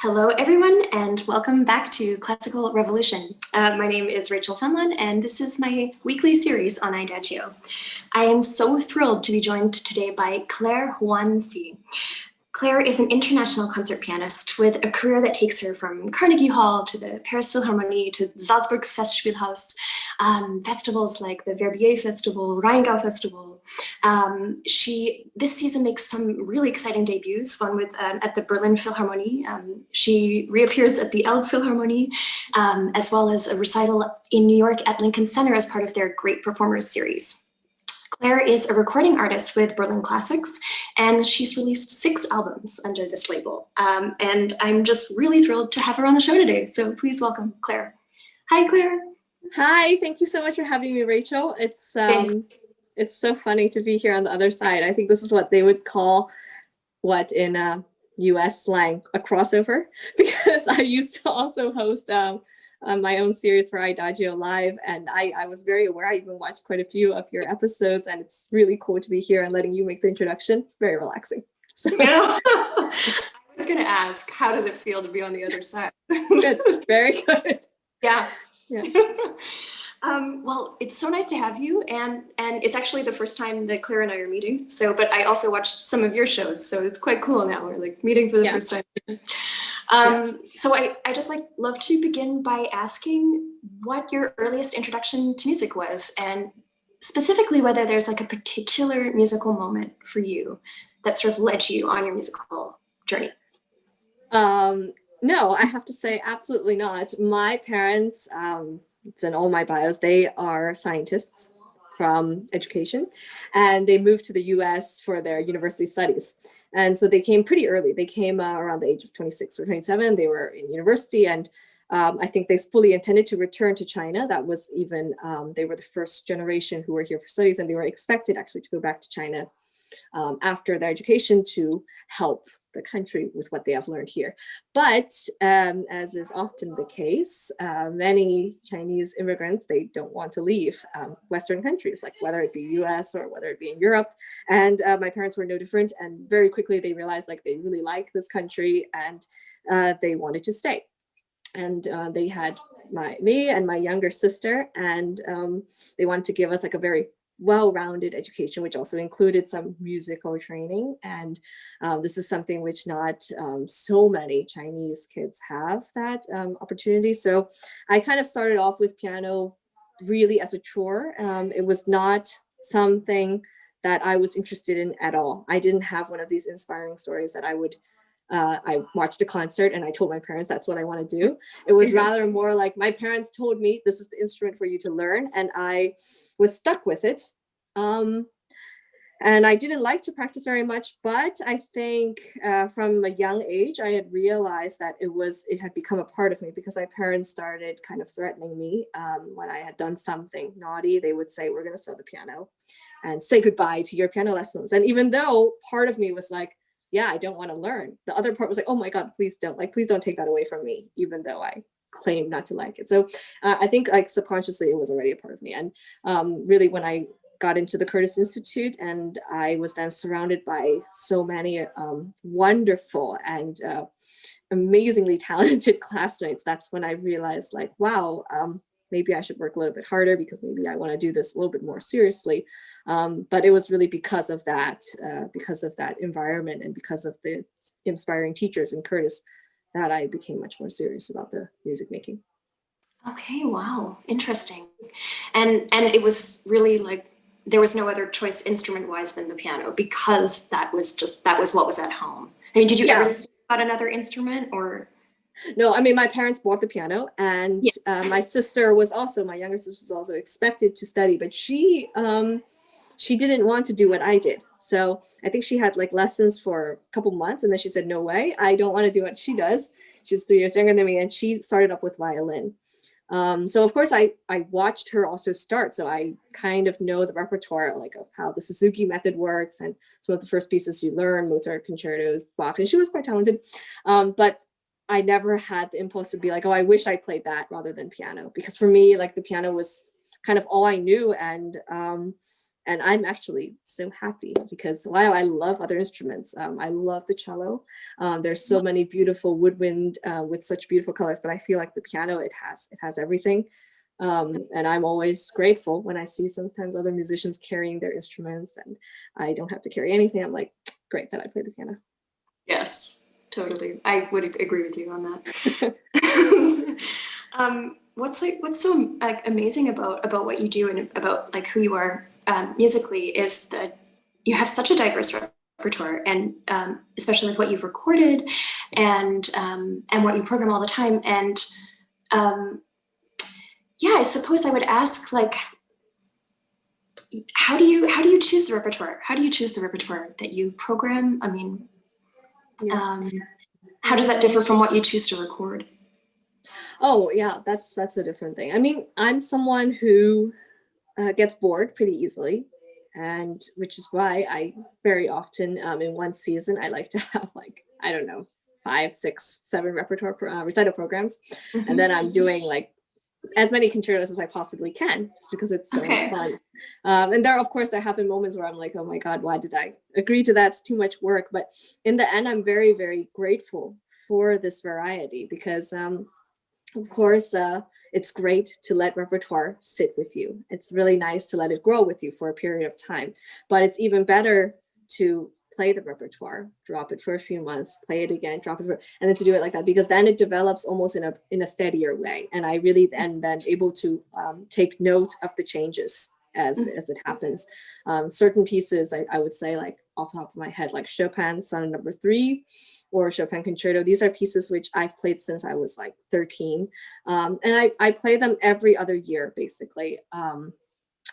Hello, everyone, and welcome back to Classical Revolution. My name is Rachel Fenlon, and this is my weekly series on IDAGIO. I am so thrilled to be joined today by Claire Huangci. Claire is an international concert pianist with a career that takes her from Carnegie Hall to the Paris Philharmonie to Salzburg Festspielhaus, festivals like the Verbier Festival, Rheingau Festival. This season makes some really exciting debuts, one with at the Berlin Philharmonie. She reappears at the Elbe Philharmonie, as well as a recital in New York at Lincoln Center as part of their Great Performers series. Claire is a recording artist with Berlin Classics, and she's released 6 albums under this label. And I'm just really thrilled to have her on the show today. So please welcome Claire. Hi, Claire. Hi, thank you so much for having me, Rachel. It's so funny to be here on the other side. I think this is what they would call, what in US slang, a crossover, because I used to also host my own series for IDAGIO Live, and I was very aware. I even watched quite a few of your episodes, and it's really cool to be here and letting you make the introduction. Very relaxing. So. Yeah. I was going to ask, how does it feel to be on the other side? Good. Very good. Yeah. Yeah. Well, it's so nice to have you, and it's actually the first time that Claire and I are meeting. So, but I also watched some of your shows, so it's quite cool now. We're like meeting for the first time. So I just love to begin by asking what your earliest introduction to music was, and specifically whether there's like a particular musical moment for you that sort of led you on your musical journey. No, I have to say absolutely not. My parents, it's in all my bios, they are scientists from education, and they moved to the US for their university studies. And so they came pretty early. They came around the age of 26 or 27. They were in university, and I think they fully intended to return to China. That was even, they were the first generation who were here for studies, and they were expected actually to go back to China after their education to help the country with what they have learned here. But as is often the case, many Chinese immigrants, they don't want to leave Western countries, like whether it be US or whether it be in Europe. And my parents were no different. And very quickly they realized like they really like this country, and they wanted to stay. And they had me and my younger sister, and they wanted to give us like a very well-rounded education, which also included some musical training. And this is something which not so many Chinese kids have that opportunity. So I kind of started off with piano really as a chore. It was not something that I was interested in at all. I didn't have one of these inspiring stories that I would I watched a concert and I told my parents that's what I want to do. It was rather more like my parents told me this is the instrument for you to learn, and I was stuck with it. And I didn't like to practice very much, but I think from a young age, I had realized that it had become a part of me, because my parents started kind of threatening me when I had done something naughty. They would say, we're going to sell the piano and say goodbye to your piano lessons. And even though part of me was like, yeah, I don't want to learn, the other part was like, oh my God, please don't take that away from me, even though I claim not to like it. So I think like subconsciously it was already a part of me. And really when I got into the Curtis Institute and I was then surrounded by so many wonderful and amazingly talented classmates, that's when I realized like, wow, maybe I should work a little bit harder, because maybe I want to do this a little bit more seriously. But it was really because of that environment and because of the inspiring teachers in Curtis that I became much more serious about the music making. Okay, wow, interesting. And it was really like, there was no other choice instrument-wise than the piano, because that was what was at home. I mean, did you ever think about another instrument, or? No, I mean, my parents bought the piano, and my sister was also, my younger sister was also expected to study, but she didn't want to do what I did. So I think she had like lessons for a couple months, and then she said, no way, I don't want to do what she does. She's 3 years younger than me, and she started up with violin. So of course I watched her also start. So I kind of know the repertoire, like of how the Suzuki method works, and some of the first pieces you learn, Mozart concertos, Bach, and she was quite talented. But I never had the impulse to be like, oh, I wish I played that rather than piano, because for me, like the piano was kind of all I knew. And And I'm actually so happy because while I love other instruments, I love the cello. There's so many beautiful woodwind with such beautiful colors, but I feel like the piano, it has everything. And I'm always grateful when I see sometimes other musicians carrying their instruments and I don't have to carry anything. I'm like, great that I play the piano. Yes, totally. I would agree with you on that. What's so like amazing about what you do and about like who you are musically is that you have such a diverse repertoire, and especially with what you've recorded and what you program all the time. And yeah, I suppose I would ask, like, how do you choose the repertoire? How do you choose the repertoire that you program? I mean, how does that differ from what you choose to record? Oh yeah, that's a different thing. I mean, I'm someone who gets bored pretty easily, and which is why I very often in one season I like to have like, I don't know, 5, 6, 7 repertoire recital programs, and then I'm doing like as many concertos as I possibly can, just because it's so much fun. And there, of course, there have been moments where I'm like, oh my God, why did I agree to that? It's too much work. But in the end, I'm very, very grateful for this variety because of course, it's great to let repertoire sit with you. It's really nice to let it grow with you for a period of time, but it's even better to play the repertoire, drop it for a few months, play it again, drop it, and then to do it like that, because then it develops almost in a steadier way. And I really then able to take note of the changes as it happens. Certain pieces, I would say, like off the top of my head, like Chopin Sonata No. 3 or Chopin Concerto. These are pieces which I've played since I was like 13. And I play them every other year, basically.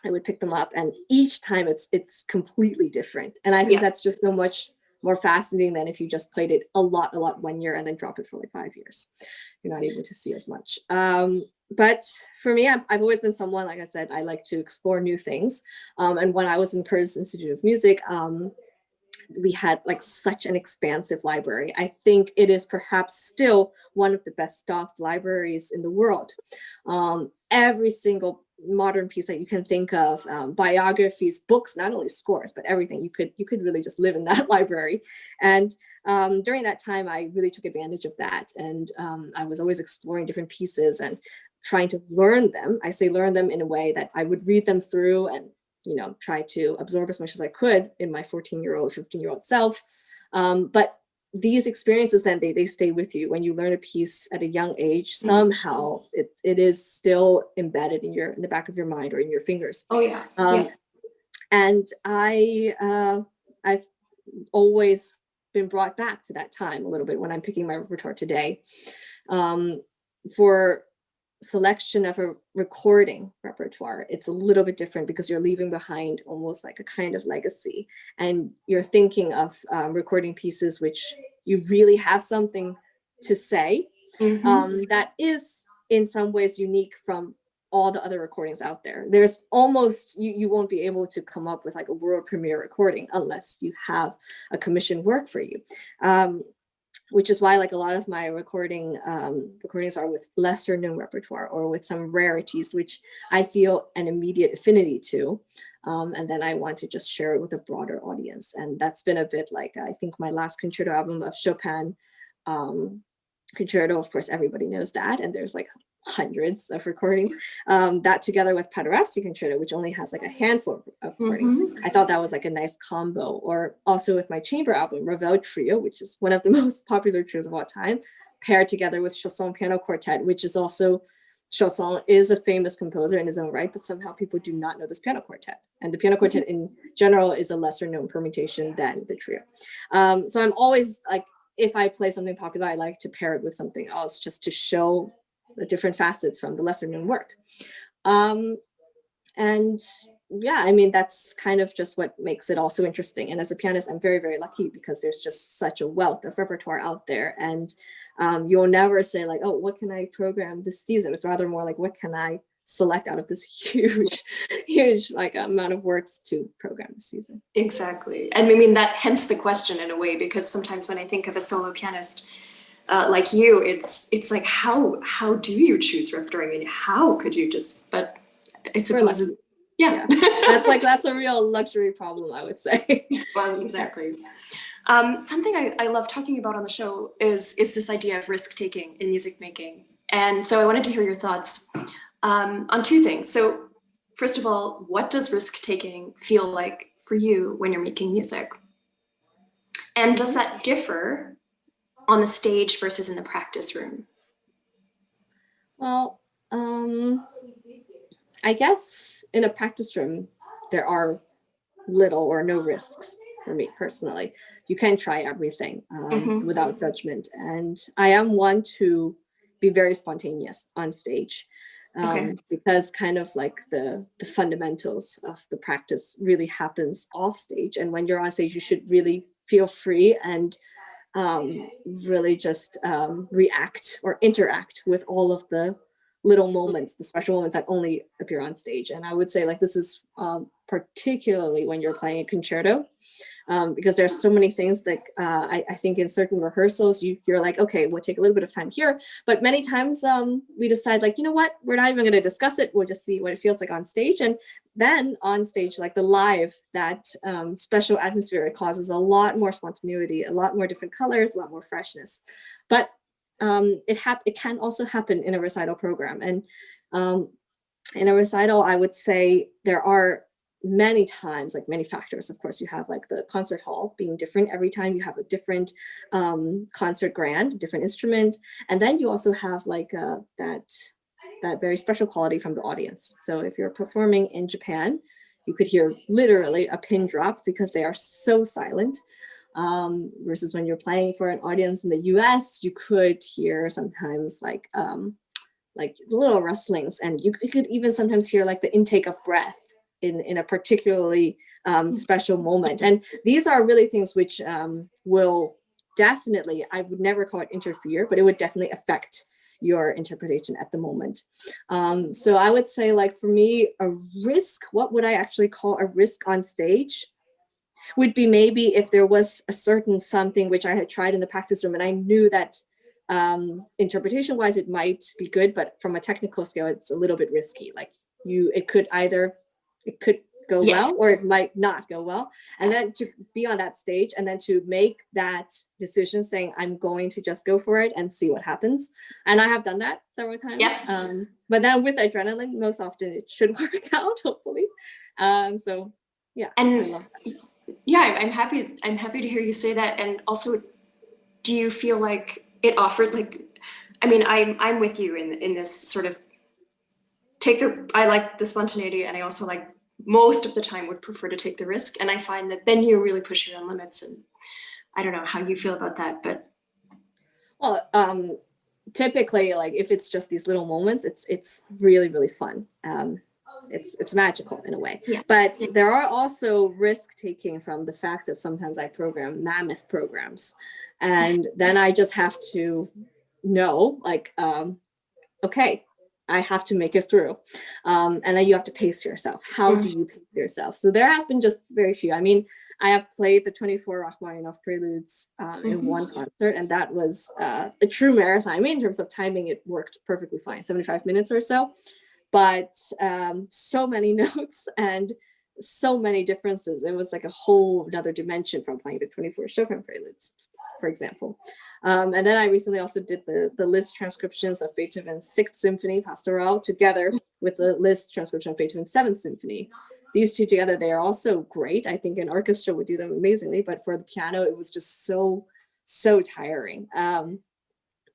I would pick them up, and each time it's completely different. And I think that's just so much more fascinating than if you just played it a lot 1 year and then drop it for like 5 years. You're not able to see as much. But for me, I've always been someone, like I said, I like to explore new things. And when I was in Curtis Institute of Music, we had like such an expansive library. I think it is perhaps still one of the best stocked libraries in the world. Every single modern piece that you can think of, biographies, books, not only scores, but everything. You could really just live in that library. And during that time, I really took advantage of that. And I was always exploring different pieces and trying to learn them. I say learn them in a way that I would read them through and try to absorb as much as I could in my 14-year-old, 15-year-old self. But these experiences then they stay with you. When you learn a piece at a young age, somehow it is still embedded in the back of your mind or in your fingers. Oh yeah. And I've always been brought back to that time a little bit when I'm picking my repertoire today. For selection of a recording repertoire, it's a little bit different because you're leaving behind almost like a kind of legacy, and you're thinking of recording pieces which you really have something to say that is in some ways unique from all the other recordings out there. There's almost, you won't be able to come up with like a world premiere recording unless you have a commissioned work for you. Which is why like a lot of my recordings are with lesser known repertoire or with some rarities, which I feel an immediate affinity to. And then I want to just share it with a broader audience. And that's been a bit like, I think my last concerto album of Chopin Concerto, of course, everybody knows that. And there's like hundreds of recordings. That together with Paderewski Concerto, which only has like a handful of recordings. I thought that was like a nice combo. Or also with my chamber album, Ravel Trio, which is one of the most popular trios of all time, paired together with Chausson Piano Quartet, which is also, Chausson is a famous composer in his own right, but somehow people do not know this piano quartet. And the piano quartet in general is a lesser known permutation than the trio. So I'm always like, if I play something popular, I like to pair it with something else just to show the different facets from the lesser known work. And yeah, I mean, that's kind of just what makes it also interesting. And as a pianist, I'm very, very lucky because there's just such a wealth of repertoire out there. And you'll never say like, oh, what can I program this season? It's rather more like, what can I select out of this huge like amount of works to program this season? Exactly. And I mean, that hence the question in a way, because sometimes when I think of a solo pianist, like you, it's like, how do you choose repertoire? I mean, how could you just, but I suppose Yeah. That's a real luxury problem, I would say. Well, exactly. Something I love talking about on the show is this idea of risk-taking in music making. And so I wanted to hear your thoughts on two things. So first of all, what does risk-taking feel like for you when you're making music? And does that differ on the stage versus in the practice room? Well, I guess in a practice room, there are little or no risks for me personally. You can try everything without judgment. And I am one to be very spontaneous on stage because kind of like the fundamentals of the practice really happens off stage. And when you're on stage, you should really feel free and really just react or interact with all of the little moments, the special moments that only appear on stage. And I would say like this is particularly when you're playing a concerto, because there's so many things that I think in certain rehearsals, you're like, okay, we'll take a little bit of time here. But many times we decide like, you know what, we're not even going to discuss it. We'll just see what it feels like on stage. And then on stage, like the live, that special atmosphere, it causes a lot more spontaneity, a lot more different colors, a lot more freshness. But it can also happen in a recital program. And in a recital, I would say there are many times, like many factors. Of course, you have like the concert hall being different every time. You have a different concert grand, different instrument. And then you also have like that very special quality from the audience. So if you're performing in Japan, you could hear literally a pin drop because they are so silent. Versus when you're playing for an audience in the US, you could hear sometimes like little rustlings, and you could even sometimes hear like the intake of breath in a particularly special moment. And these are really things which will definitely, I would never call it interfere, but it would definitely affect your interpretation at the moment. So I would say like for me, a risk, what would I actually call a risk on stage? Would be maybe if there was a certain something which I had tried in the practice room and I knew that interpretation wise it might be good, but from a technical scale it's a little bit risky. Like it could go well or it might not go well, and then to be on that stage and then to make that decision saying I'm going to just go for it and see what happens. And I have done that several times. But then with adrenaline, most often it should work out, hopefully. So yeah, and I love that. Yeah, I'm happy to hear you say that. And also, do you feel like it offered like, I mean, I'm with you in this sort of I like the spontaneity, and I also like most of the time would prefer to take the risk. And I find that then you really push your own limits. And I don't know how you feel about that, but well, typically like if it's just these little moments, it's really, really fun. It's magical in a way. But there are also risk taking from the fact that sometimes I program mammoth programs, and then I just have to know like okay, I have to make it through, and then you have to pace yourself. How do you pace yourself? So there have been just very few. I mean, I have played the 24 Rachmaninoff preludes in one concert, and that was a true marathon. I mean, in terms of timing, it worked perfectly fine, 75 minutes or so. But so many notes and so many differences. It was like a whole another dimension from playing the 24 Chopin preludes, for example. And then I recently also did the Liszt transcriptions of Beethoven's 6th Symphony, Pastoral, together with the Liszt transcription of Beethoven's 7th Symphony. These two together, they are also great. I think an orchestra would do them amazingly, but for the piano, it was just so tiring.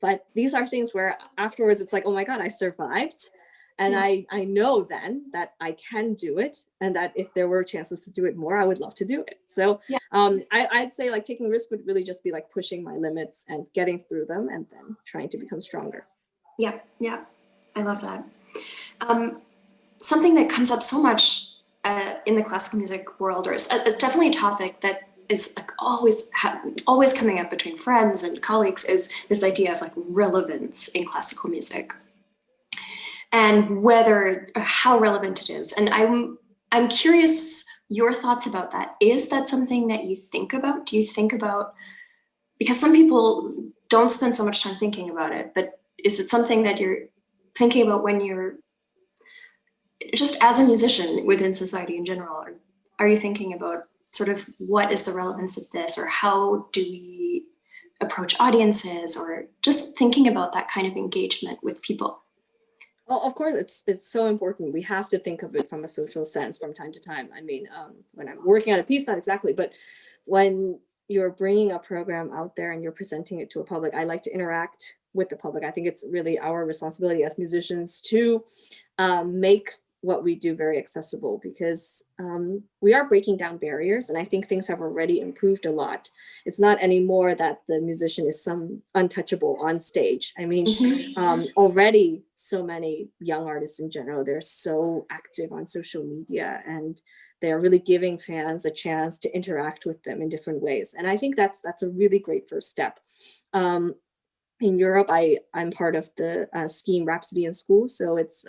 But these are things where afterwards it's like, oh my God, I survived. And I know then that I can do it, and that if there were chances to do it more, I would love to do it. So I'd say like taking risk would really just be like pushing my limits and getting through them and then trying to become stronger. Yeah, I love that. Something that comes up so much in the classical music world, or it's definitely a topic that is like always coming up between friends and colleagues, is this idea of like relevance in classical music. And how relevant it is. And I'm curious your thoughts about that. Is that something that you think about? Do you think about, because some people don't spend so much time thinking about it, but is it something that you're thinking about when you're just as a musician within society in general, are you thinking about sort of what is the relevance of this, or how do we approach audiences, or just thinking about that kind of engagement with people? Well, of course, it's so important. We have to think of it from a social sense from time to time. I mean, when I'm working on a piece, not exactly, but when you're bringing a program out there and you're presenting it to a public, I like to interact with the public. I think it's really our responsibility as musicians to make what we do very accessible, because we are breaking down barriers, and I think things have already improved a lot. It's not anymore that the musician is some untouchable on stage. I mean, already so many young artists in general, they're so active on social media, and they're really giving fans a chance to interact with them in different ways. And I think that's a really great first step. In Europe, I'm part of the scheme Rhapsody in School. So it's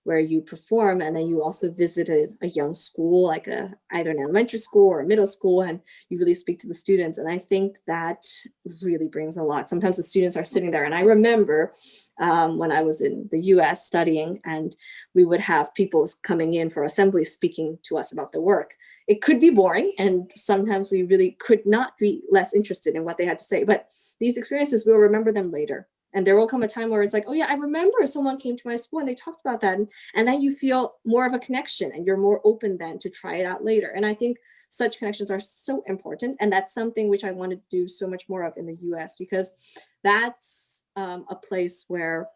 where you perform, and then you also visited a young school, like either an elementary school or a middle school, and you really speak to the students. And I think that really brings a lot. Sometimes the students are sitting there, and I remember when I was in the US studying, and we would have people coming in for assembly speaking to us about their work. It could be boring, and sometimes we really could not be less interested in what they had to say, but these experiences, we'll remember them later. And there will come a time where it's like, oh yeah, I remember someone came to my school and they talked about that. And then you feel more of a connection, and you're more open then to try it out later. And I think such connections are so important. And that's something which I want to do so much more of in the US, because that's a place where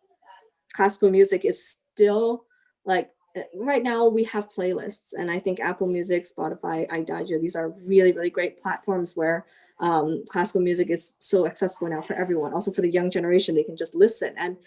classical music is still like, right now we have playlists, and I think Apple Music, Spotify, IDAGIO, these are really, really great platforms where classical music is so accessible now for everyone. Also for the young generation, they can just listen. And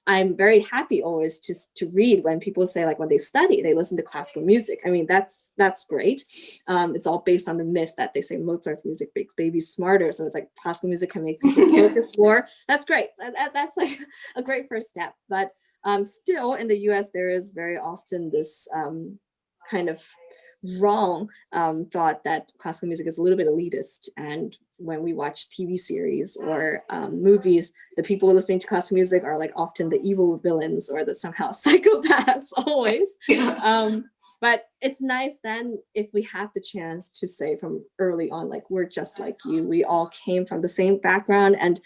I'm very happy always to read when people say, like, when they study, they listen to classical music. I mean, that's great. It's all based on the myth that they say Mozart's music makes babies smarter. So it's like classical music can make people focus more. That's great. That's like a great first step. But still in the US, there is very often this kind of wrong thought that classical music is a little bit elitist. And when we watch TV series or movies, the people listening to classical music are like often the evil villains or the somehow psychopaths always. Yeah. But it's nice then if we have the chance to say from early on, like, we're just like you. We all came from the same background. And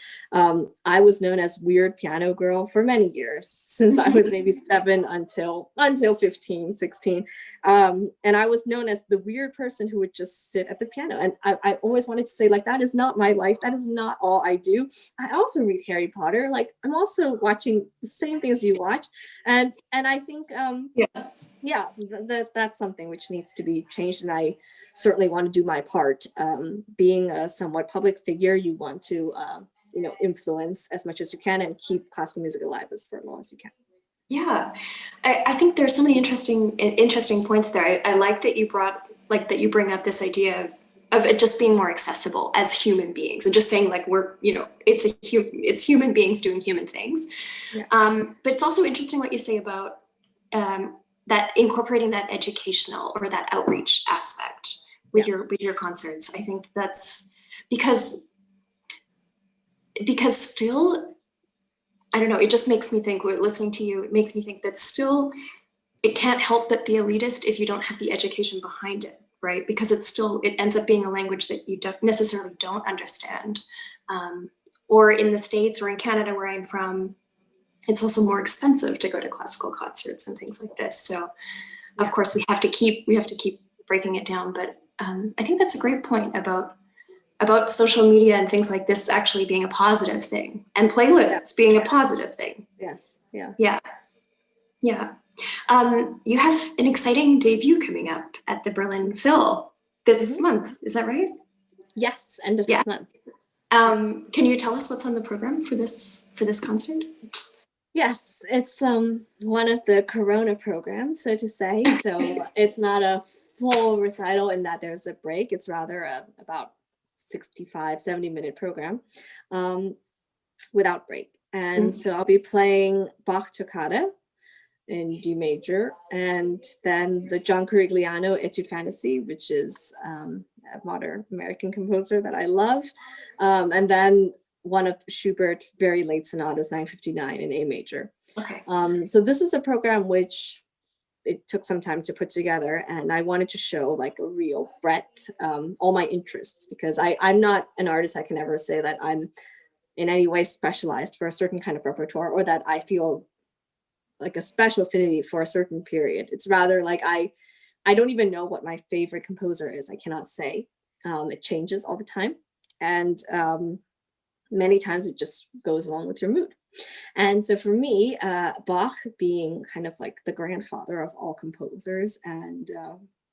I was known as weird piano girl for many years, since I was maybe 7 until 15, 16. And I was known as the weird person who would just sit at the piano. And I always wanted to say, like, that is not my life. That is not all I do. I also read Harry Potter. Like, I'm also watching the same things you watch. And I think, yeah, that's something which needs to be changed. And I certainly want to do my part. Being a somewhat public figure, you want to, influence as much as you can and keep classical music alive for as long as you can. Yeah, I think there's so many interesting points there. I like that you bring up this idea of it just being more accessible as human beings, and just saying, like, we're, it's human beings doing human things. Yeah. But it's also interesting what you say about that incorporating that educational or that outreach aspect with your concerts. I think that's because still, I don't know, it just makes me think, listening to you, it makes me think that still it can't help but be elitist if you don't have the education behind it, right? Because it ends up being a language that you necessarily don't understand. Or in the States or in Canada, where I'm from, it's also more expensive to go to classical concerts and things like this. So of course we have to keep breaking it down. But I think that's a great point about social media and things like this actually being a positive thing, and playlists being a positive thing. Yes. Yeah. Yeah. Yeah. You have an exciting debut coming up at the Berlin Phil this month. Is that right? Yes, end of this month. Can you tell us what's on the program for this concert? Yes, it's one of the Corona programs, so to say. So it's not a full recital in that there's a break. It's rather about 65, 70-minute program without break. And so I'll be playing Bach Toccata in D major, and then the John Corigliano Etude Fantasy, which is a modern American composer that I love, and then one of Schubert very late sonatas, 959 in A major. Okay. So this is a program which it took some time to put together, and I wanted to show like a real breadth, all my interests, because I'm not an artist. I can never say that I'm in any way specialized for a certain kind of repertoire, or that I feel like a special affinity for a certain period. It's rather like I don't even know what my favorite composer is. I cannot say. It changes all the time, and many times it just goes along with your mood. And so for me, Bach being kind of like the grandfather of all composers, and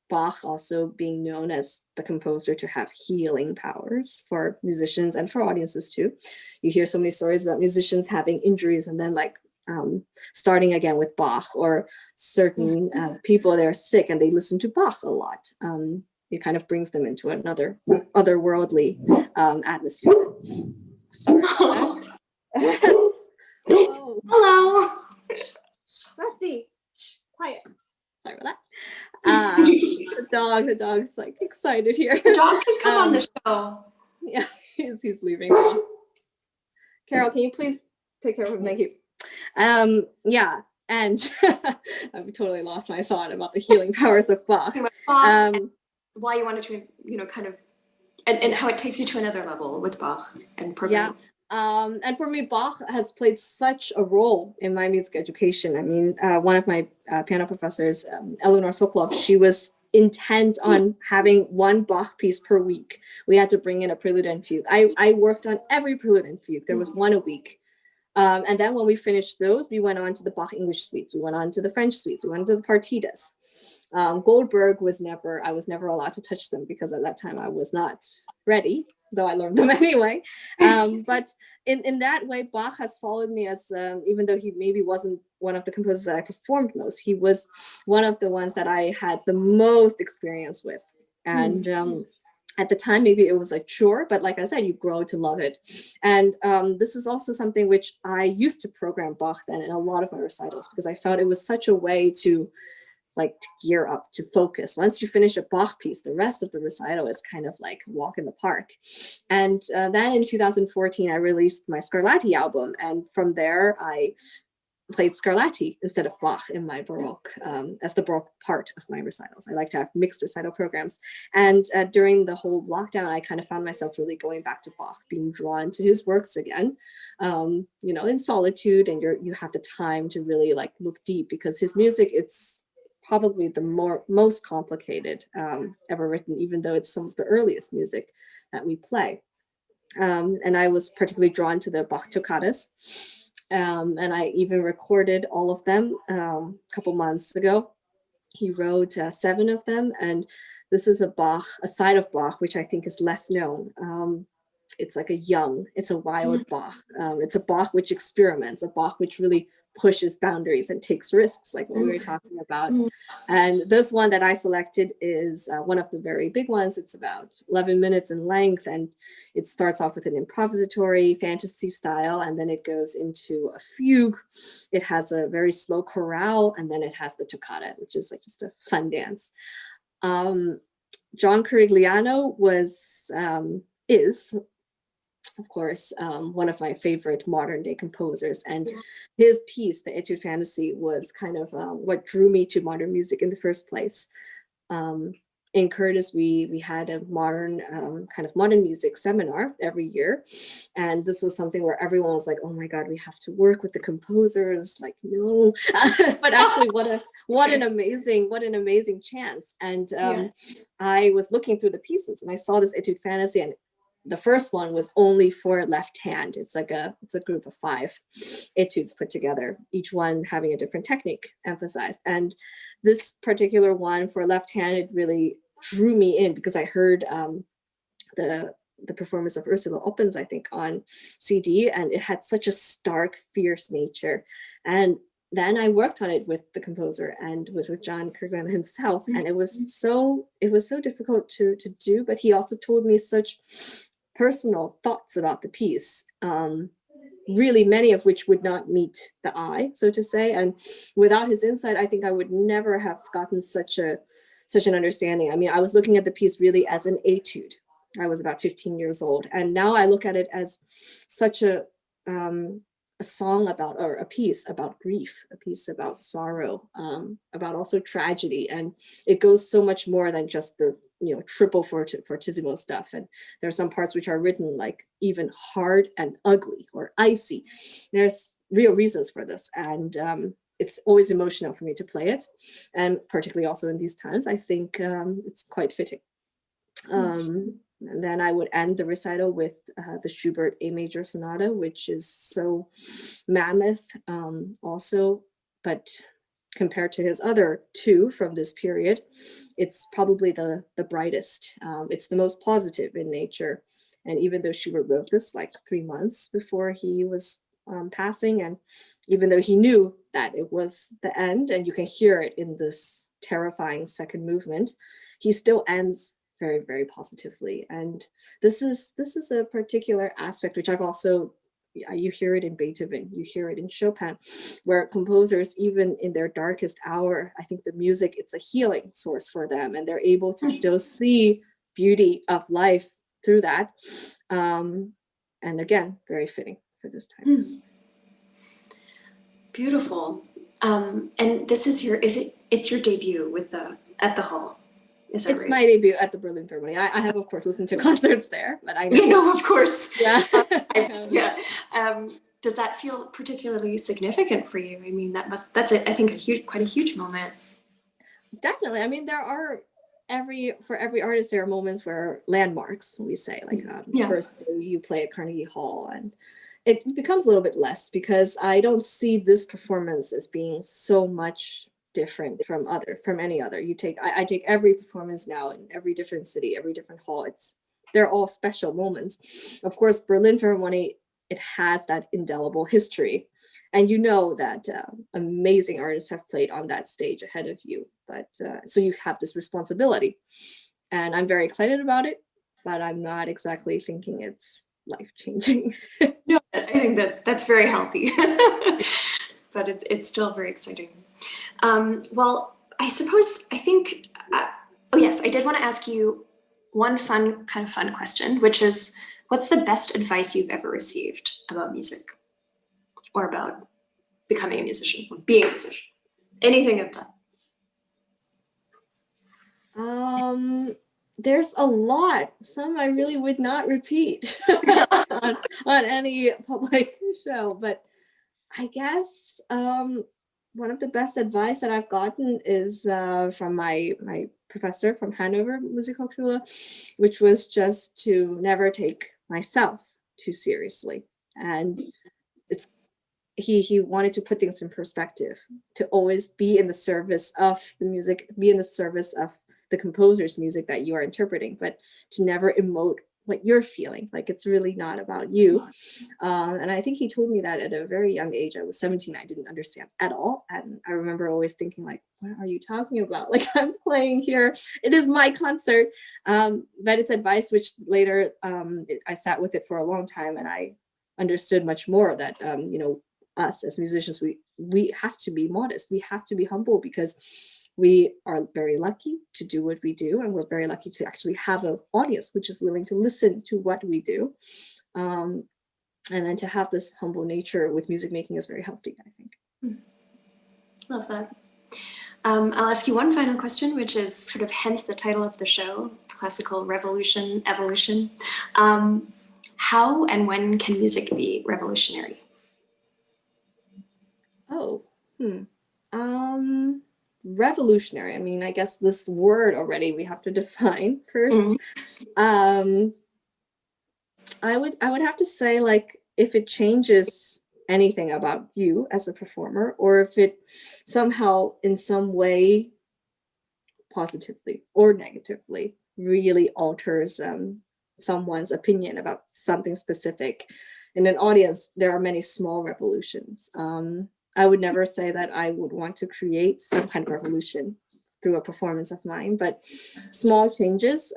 Bach also being known as the composer to have healing powers for musicians and for audiences too. You hear so many stories about musicians having injuries and then like starting again with Bach, or certain people that are sick and they listen to Bach a lot. It kind of brings them into another otherworldly atmosphere. Sorry about that. Oh. Hello. Rusty, quiet. Sorry about that. The dog's like excited here. The dog can come on the show. Yeah, he's leaving now. Carol, can you please take care of him? Thank you. Yeah, and I've totally lost my thought about the healing powers of Bach. Why you wanted to, kind of, and how it takes you to another level with Bach and programming. Yeah. And for me, Bach has played such a role in my music education. I mean, one of my piano professors, Eleanor Sokolov, she was intent on having one Bach piece per week. We had to bring in a prelude and fugue. I worked on every prelude and fugue. There was one a week. And then when we finished those, we went on to the Bach English suites. We went on to the French suites. We went to the partitas. Goldberg I was never allowed to touch them because at that time I was not ready, though I learned them anyway. But in that way, Bach has followed me as, even though he maybe wasn't one of the composers that I performed most, he was one of the ones that I had the most experience with. And at the time, maybe it was a chore, but like I said, you grow to love it. And this is also something which I used to program Bach then in a lot of my recitals, because I felt it was such a way to gear up, to focus. Once you finish a Bach piece, the rest of the recital is kind of like a walk in the park. And then in 2014, I released my Scarlatti album. And from there, I played Scarlatti instead of Bach in my Baroque, as the Baroque part of my recitals. I like to have mixed recital programs. And during the whole lockdown, I kind of found myself really going back to Bach, being drawn to his works again, in solitude, and you have the time to really look deep, because his music, it's probably the most complicated ever written, even though it's some of the earliest music that we play. And I was particularly drawn to the Bach toccatas. And I even recorded all of them a couple months ago. He wrote 7 of them, and this is a side of Bach, which I think is less known. It's like it's a wild Bach. It's a Bach which experiments, a Bach which really pushes boundaries and takes risks, like what we were talking about. And this one that I selected is one of the very big ones. It's about 11 minutes in length, and it starts off with an improvisatory fantasy style, and then it goes into a fugue. It has a very slow chorale, and then it has the toccata, which is just a fun dance. John Carigliano is, of course, one of my favorite modern day composers, and his piece, the Etude Fantasy, was kind of what drew me to modern music in the first place. In Curtis, we had a modern music seminar every year, and this was something where everyone was like, "Oh my God, we have to work with the composers!" No, but actually, what an amazing chance! And I was looking through the pieces, and I saw this Etude Fantasy, and the first one was only for left hand. It's a group of 5 etudes put together, each one having a different technique emphasized. And this particular one for left hand, it really drew me in because I heard the performance of Ursula Oppens, I think, on CD, and it had such a stark, fierce nature. And then I worked on it with the composer and with John Carigliano himself, and it was so difficult to do. But he also told me such personal thoughts about the piece, really many of which would not meet the eye, so to say. And without his insight, I think I would never have gotten such an understanding. I mean, I was looking at the piece really as an etude. I was about 15 years old, and now I look at it as such a a song about, or a piece about grief, a piece about sorrow, about also tragedy. And it goes so much more than just the, triple fortissimo stuff. And there are some parts which are written like even hard and ugly or icy. There's real reasons for this. And it's always emotional for me to play it. And particularly also in these times, I think it's quite fitting. And then I would end the recital with the Schubert A major sonata, which is so mammoth also, but compared to his other two from this period, it's probably the brightest. It's the most positive in nature. And even though Schubert wrote this like 3 months before he was passing, and even though he knew that it was the end, and you can hear it in this terrifying second movement, he still ends very, very positively. And this is a particular aspect which I've also, you hear it in Beethoven, you hear it in Chopin, where composers, even in their darkest hour, I think the music, it's a healing source for them, and they're able to still see beauty of life through that. And again, very fitting for this time. Beautiful. And this is it's your debut with at the Hall. Is that it's right? My debut at the Berlin Philharmonic. I have, of course, listened to concerts there, but I know. You know, of course. Yeah. Yeah. Does that feel particularly significant for you? I mean, that's I think quite a huge moment. Definitely. I mean, there are for every artist, there are moments where landmarks, we say, like first you play at Carnegie Hall, and it becomes a little bit less because I don't see this performance as being so much different from any other. I take every performance now in every different city, every different hall. They're all special moments. Of course, Berlin Philharmonic, it has that indelible history, and you know that amazing artists have played on that stage ahead of you. But so you have this responsibility, and I'm very excited about it, but I'm not exactly thinking it's life-changing. No, I think that's very healthy, but it's still very exciting. Well, I think, oh yes, I did want to ask you one fun question, which is, what's the best advice you've ever received about music or about becoming a musician, or being a musician, anything of that? There's a lot. Some I really would not repeat on any public show, but I guess one of the best advice that I've gotten is from my professor from Hanover Musikhochschule, which was just to never take myself too seriously. And he wanted to put things in perspective, to always be in the service of the music, be in the service of the composer's music that you are interpreting, but to never emote what you're feeling. Like, it's really not about you. And I think he told me that at a very young age. I was 17. I didn't understand at all. And I remember always thinking, like, what are you talking about? Like, I'm playing here. It is my concert. But it's advice which later I sat with it for a long time, and I understood much more that, us as musicians, we have to be modest. We have to be humble, because we are very lucky to do what we do, and we're very lucky to actually have an audience which is willing to listen to what we do. And then to have this humble nature with music making is very healthy, I think. Love that. I'll ask you one final question, which is sort of hence the title of the show, Classical Revolution, Evolution. How and when can music be revolutionary? Revolutionary. I mean, I guess this word already we have to define first. I would have to say, like, if it changes anything about you as a performer, or if it somehow in some way positively or negatively really alters someone's opinion about something specific. In an audience, there are many small revolutions. I would never say that I would want to create some kind of revolution through a performance of mine, but small changes,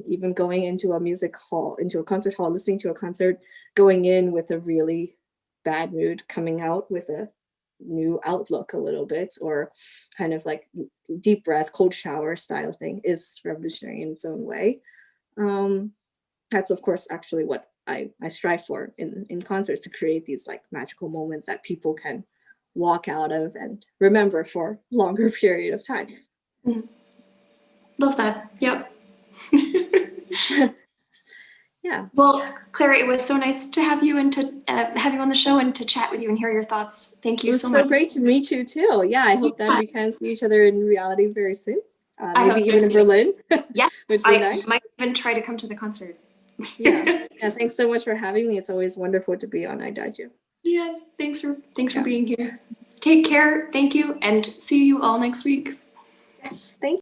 even going into a music hall, into a concert hall, listening to a concert, going in with a really bad mood, coming out with a new outlook a little bit, or kind of like deep breath, cold shower style thing, is revolutionary in its own way. That's of course actually what I strive for in concerts, to create these like magical moments that people can walk out of and remember for a longer period of time. Mm. Love that. Yep. Yeah. Well, Claire, it was so nice to have you and to have you on the show and to chat with you and hear your thoughts. Thank you so much. It was so great to meet you too. Yeah, I hope that we can see each other in reality very soon. Maybe even in Berlin. Yes, Would be I nice. might even try to come to the concert. Yeah. Thanks so much for having me. It's always wonderful to be on IDAGIO. Yes, thanks for being here. Take care. Thank you, and see you all next week. Yes, thank you.